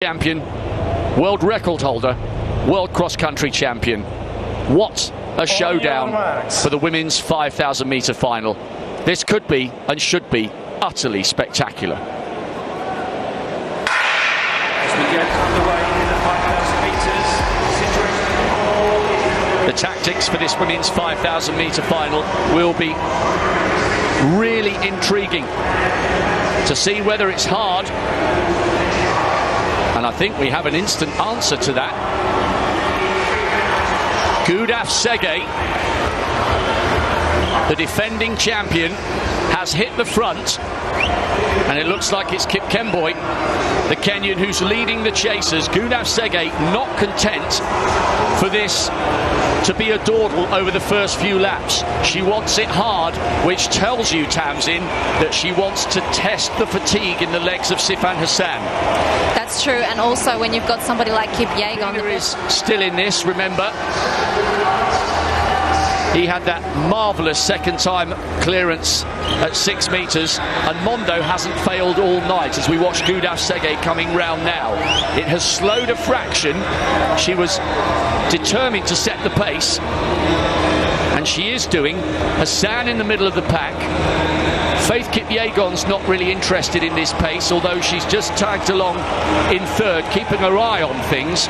Champion, world record holder, world cross-country champion. What a showdown for the women's 5,000 metre final. This could be and should be utterly spectacular. As we get underway in the 5,000 metres, The tactics for this women's 5,000 metre final will be really intriguing to see whether it's hard. And I think we have an instant answer to that. Gudaf Sege, the defending champion, has hit the front, and it looks like it's Kip Kemboi, the Kenyan, who's leading the chasers. Gudaf Sege not content for this to be a dawdle over the first few laps. She wants it hard, which tells you, Tamsin, that she wants to test the fatigue in the legs of Sifan Hassan. That's true, and also when you've got somebody like Kip Yeagon is still in this, remember. He had that marvellous second time clearance at 6 metres, and Mondo hasn't failed all night as we watch Gudaf Sege coming round now. It has slowed a fraction. She was determined to set the pace, and she is doing. Hassan in the middle of the pack. Faith Kipyegon's not really interested in this pace, although she's just tagged along in third, keeping her eye on things.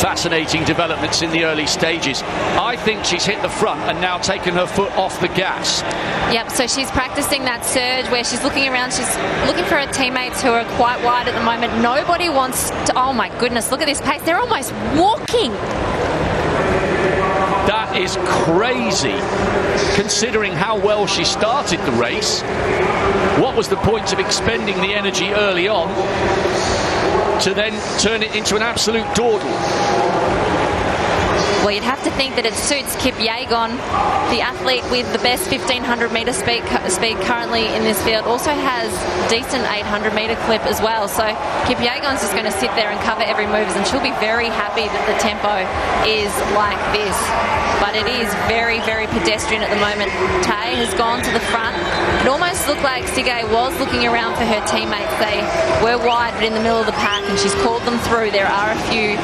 Fascinating developments in the early stages. I think she's hit the front and now taken her foot off the gas. Yep, so she's practicing that surge where she's looking around, she's looking for her teammates who are quite wide at the moment. Nobody wants to, oh my goodness, look at this pace. They're almost walking. That is crazy, considering how well she started the race. What was the point of expending the energy early on to then turn it into an absolute dawdle? Well, you'd have to think that it suits Kip Yeagon, the athlete with the best 1,500 metre speed currently in this field. Also has decent 800 metre clip as well. So Kip Yeagon's just going to sit there and cover every move, and she'll be very happy that the tempo is like this. But it is very, very pedestrian at the moment. Tay has gone to the front. It almost looked like Sige was looking around for her teammates. They were wide but in the middle of the pack, and she's called them through. There are a few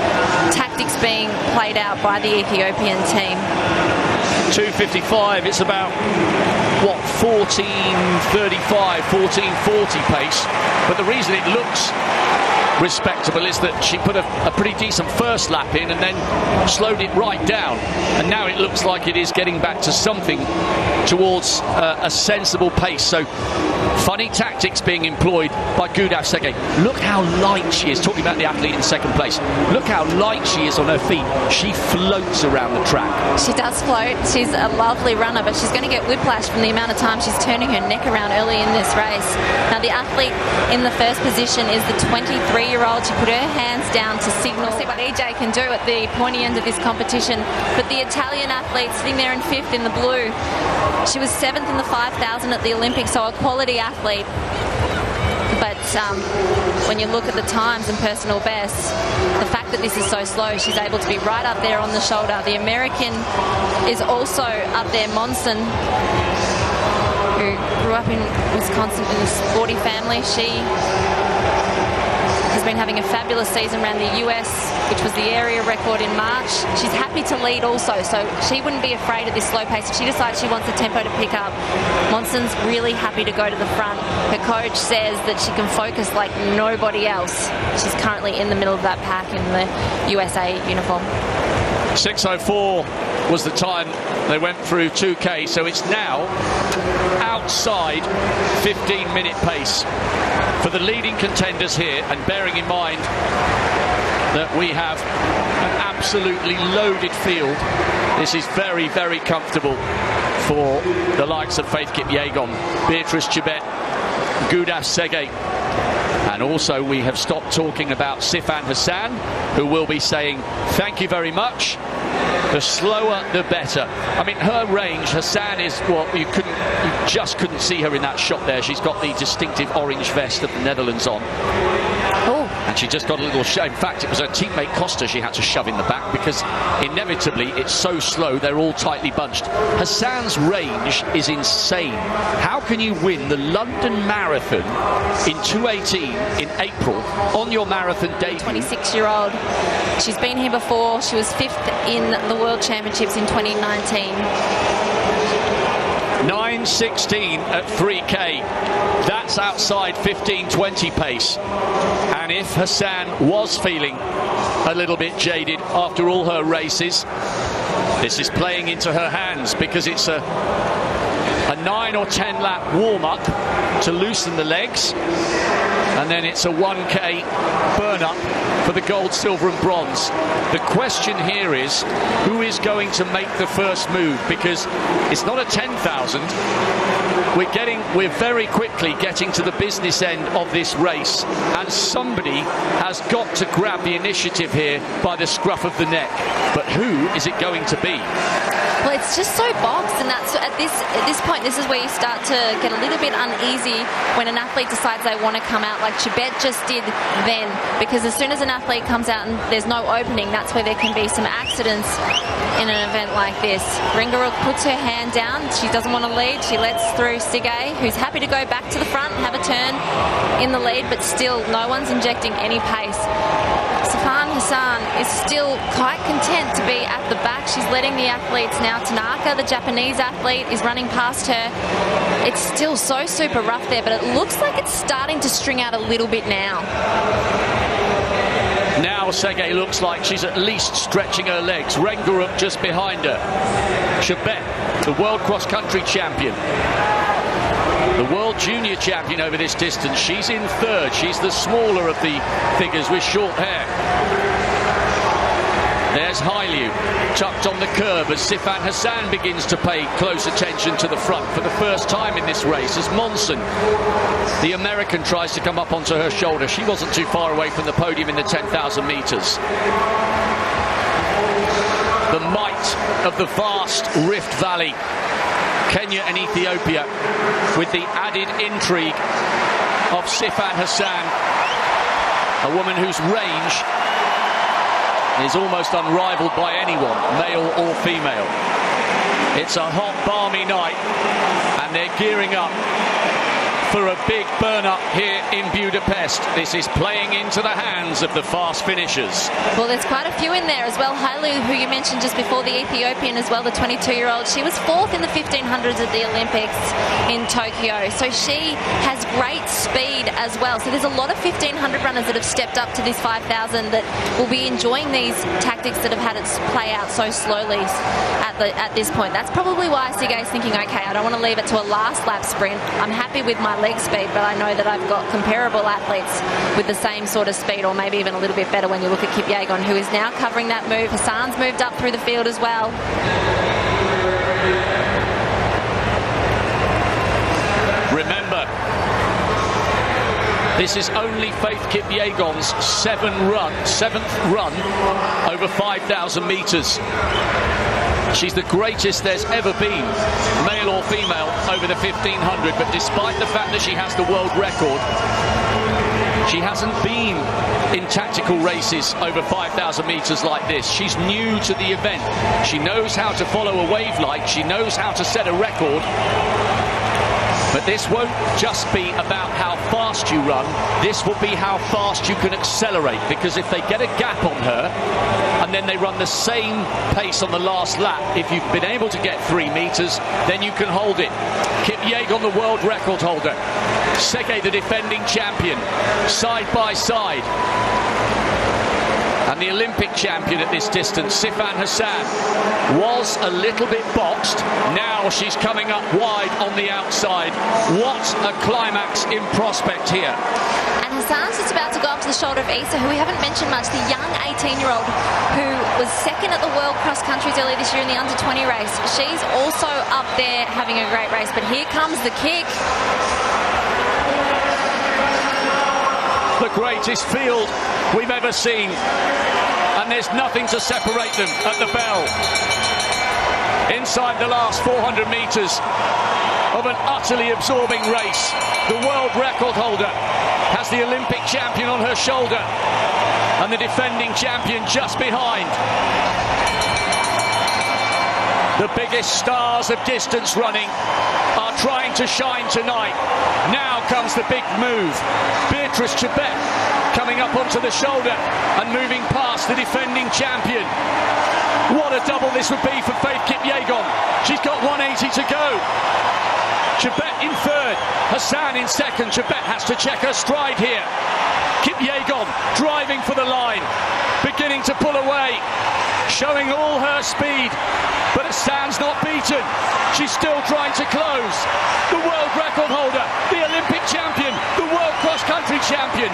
tactics being played out by the Ethiopian team. 2:55, it's about, what, 14:35, 14:40 pace. But the reason it looks respectable is that she put a pretty decent first lap in and then slowed it right down, and now it looks like it is getting back to something towards a sensible pace. So funny tactics being employed by Gudaf Sege. Look how light she is, talking about the athlete in second place. Look how light she is on her feet. She floats around the track. She does float. She's a lovely runner, but she's going to get whiplash from the amount of time she's turning her neck around early in this race. Now the athlete in the first position is the 23-year-old. She put her hands down to signal. See what EJ can do at the pointy end of this competition. But the Italian athlete sitting there in 5th in the blue, she was 7th in the 5,000 at the Olympics, so a quality athlete. But when you look at the times and personal bests, the fact that this is so slow, she's able to be right up there on the shoulder. The American is also up there, Monson, who grew up in Wisconsin in a sporty family. She has been having a fabulous season around the US, which was the area record in March. She's happy to lead also, so she wouldn't be afraid of this slow pace. If she decides she wants the tempo to pick up, Monson's really happy to go to the front. Her coach says that she can focus like nobody else. She's currently in the middle of that pack in the USA uniform. 6:04 was the time they went through 2K, so it's now outside 15-minute pace for the leading contenders here, and bearing in mind that we have an absolutely loaded field, this is very, very comfortable for the likes of Faith Kipyegon, Beatrice Chebet, Gudaf Sege. And also we have stopped talking about Sifan Hassan, who will be saying thank you very much. The slower, the better. I mean, her range, Hassan is what you just couldn't see her in that shot there. She's got the distinctive orange vest of the Netherlands on. Oh, and She just got a little in fact, it was her teammate Costa she had to shove in the back, because inevitably it's so slow, they're all tightly bunched. Hassan's range is insane. How can you win the London Marathon in 2:18 in April on your marathon day? 26-year-old. She's been here before. She was 5th in the World Championships in 2019. 9:16 at 3K. That's outside 15:20 pace. And if Hassan was feeling a little bit jaded after all her races, this is playing into her hands, because it's a 9 or 10 lap warm-up to loosen the legs, and then it's a 1K burn-up for the gold, silver and bronze. The question here is, who is going to make the first move? Because it's not a 10,000. We're very quickly getting to the business end of this race, and somebody has got to grab the initiative here by the scruff of the neck. But who is it going to be? Well, it's just so boxed, and that's at this point, this is where you start to get a little bit uneasy when an athlete decides they want to come out, like Chibet just did then, because as soon as an athlete comes out and there's no opening, that's where there can be some accidents in an event like this. Ringaruk puts her hand down. She doesn't want to lead. She lets through Sige, who's happy to go back to the front and have a turn in the lead, but still no one's injecting any pace. Sifan Hassan is still quite content to be at the back. She's letting the athletes now. Tanaka, the Japanese athlete, is running past her. It's still so super rough there, but it looks like it's starting to string out a little bit now. Now Sige looks like she's at least stretching her legs. Rengarup just behind her. Chibet, the world cross-country champion, the world junior champion over this distance. She's in 3rd. She's the smaller of the figures with short hair. There's Hailu, tucked on the curb as Sifan Hassan begins to pay close attention to the front for the first time in this race, as Monson, the American, tries to come up onto her shoulder. She wasn't too far away from the podium in the 10,000 metres. The might of the vast Rift Valley, Kenya and Ethiopia, with the added intrigue of Sifan Hassan, a woman whose range is almost unrivaled by anyone, male or female. It's a hot, balmy night, and they're gearing up for a big burn-up here in Budapest. This is playing into the hands of the fast finishers. Well, there's quite a few in there as well. Hailu, who you mentioned just before, the Ethiopian as well, the 22-year-old. She was 4th in the 1500s at the Olympics in Tokyo. So she has great speed as well. So there's a lot of 1500 runners that have stepped up to this 5,000 that will be enjoying these tactics that have had it play out so slowly at this point. That's probably why Sige's thinking, okay, I don't want to leave it to a last lap sprint. I'm happy with my leg speed, but I know that I've got comparable athletes with the same sort of speed, or maybe even a little bit better when you look at Kipyegon, who is now covering that move. Hassan's moved up through the field as well. Remember, this is only Faith Kipyegon's 7th run over 5,000 metres. She's the greatest there's ever been, male or female, over the 1500, but despite the fact that she has the world record, she hasn't been in tactical races over 5,000 metres like this. She's new to the event. She knows how to follow a wave light. She knows how to set a record. But this won't just be about how fast you run. This will be how fast you can accelerate, because if they get a gap on her and then they run the same pace on the last lap, if you've been able to get 3 metres, then you can hold it. Kipyegon, the world record holder, Sige, the defending champion, side by side. And the Olympic champion at this distance, Sifan Hassan, was a little bit boxed. Now she's coming up wide on the outside. What a climax in prospect here. And Hassan's just about to go up to the shoulder of Issa, who we haven't mentioned much, the young 18-year-old who was 2nd at the World Cross Countries earlier this year in the under-20 race. She's also up there having a great race, but here comes the kick. The greatest field we've ever seen, and there's nothing to separate them at the bell. Inside the last 400 metres of an utterly absorbing race, the world record holder has has the Olympic champion on her shoulder and the defending champion just behind. The biggest stars of distance running are trying to shine tonight. Now comes the big move. Beatrice Chebet coming up onto the shoulder and moving past the defending champion. What a double this would be for Faith Kipyegon. She's got 180 to go. Chebet in third, Hassan in second. Chebet has to check her stride here. Kipyegon driving for the line, beginning to pull away, showing all her speed, but Hassan's not beaten. She's still trying to close. The world record holder, the Olympic champion, the world cross-country champion.